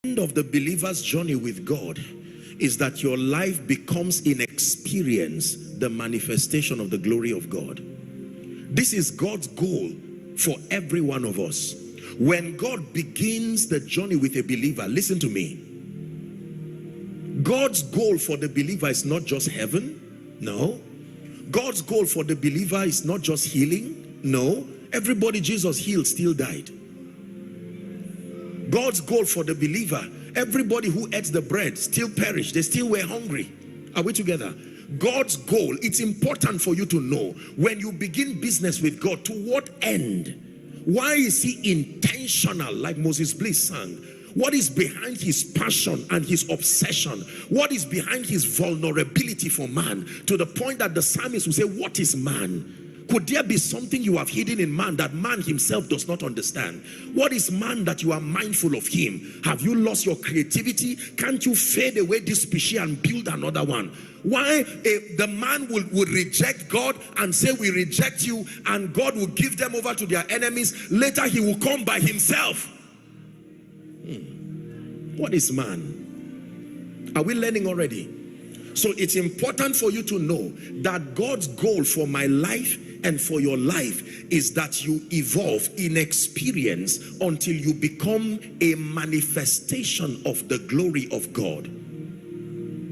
End of the believer's journey with God is that your life becomes in experience the manifestation of the glory of God. This is God's goal for every one of us. When God begins the journey with a believer, listen to me. God's goal for the believer is not just heaven. No. God's goal for the believer is not just healing. No. Everybody Jesus healed still died. God's goal for the believer, everybody who ate the bread still perished. They still were hungry. Are we together? God's goal, it's important for you to know, when you begin business with God, to what end? Why is he intentional, like Moses Bliss sang? What is behind his passion and his obsession? What is behind his vulnerability for man? To the point that the psalmist will say, what is man? Could there be something you have hidden in man that man himself does not understand? What is man that you are mindful of him? Have you lost your creativity? Can't you fade away this species and build another one? Why the man will reject God and say we reject you, and God will give them over to their enemies? Later he will come by himself. What is man? Are we learning already? So it's important for you to know that God's goal for my life and for your life is that you evolve in experience until you become a manifestation of the glory of God.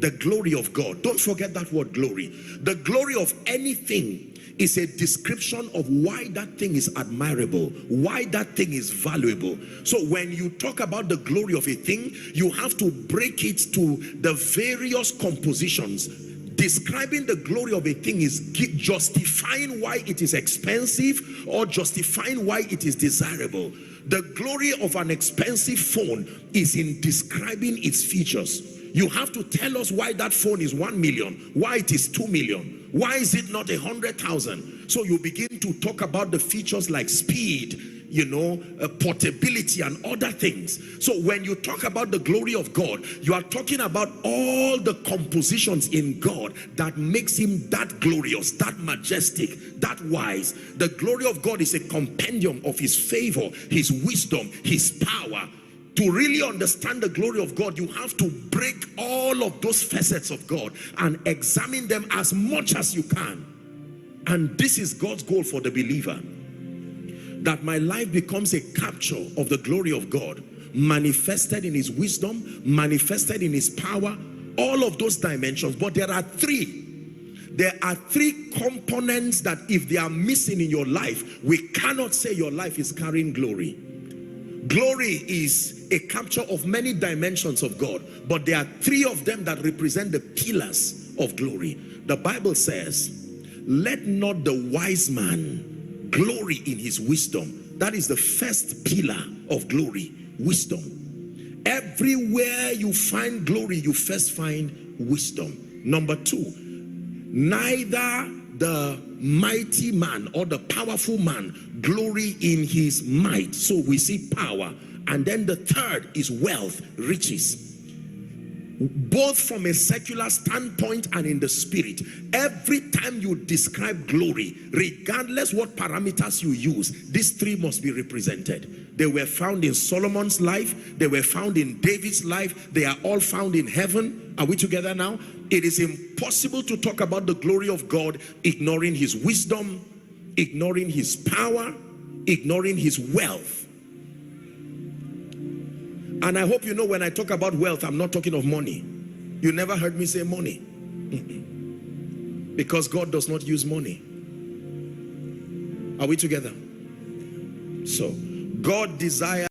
The glory of God. Don't forget that word glory. The glory of anything is a description of why that thing is admirable, why that thing is valuable. So when you talk about the glory of a thing, you have to break it to the various compositions. Describing the glory of a thing is justifying why it is expensive or justifying why it is desirable. The glory of an expensive phone is in describing its features. You have to tell us why that phone is 1 million, why it is 2 million, why is it not 100,000? So you begin to talk about the features like speed, you know, portability and other things. So when you talk about the glory of God, you are talking about all the compositions in God that makes him that glorious, that majestic, that wise. The glory of God is a compendium of his favor, his wisdom, his power. To really understand the glory of God, you have to break all of those facets of God and examine them as much as you can. And this is God's goal for the believer, that my life becomes a capture of the glory of God, manifested in his wisdom, manifested in his power, all of those dimensions. But there are three components that if they are missing in your life, we cannot say your life is carrying glory. Glory is a capture of many dimensions of God, but there are three of them that represent the pillars of glory. The Bible says, let not the wise man glory in his wisdom. That is the first pillar of glory, wisdom. Everywhere you find glory, you first find wisdom. Number two, neither the mighty man or the powerful man glory in his might. So we see power. And then the third is wealth, riches. Both from a secular standpoint and in the spirit. Every time you describe glory, regardless what parameters you use, these three must be represented. They were found in Solomon's life. They were found in David's life. They are all found in heaven. Are we together now? It is impossible to talk about the glory of God ignoring his wisdom, ignoring his power, ignoring his wealth. And I hope you know when I talk about wealth, I'm not talking of money. You never heard me say money. Because God does not use money. Are we together? So, God desires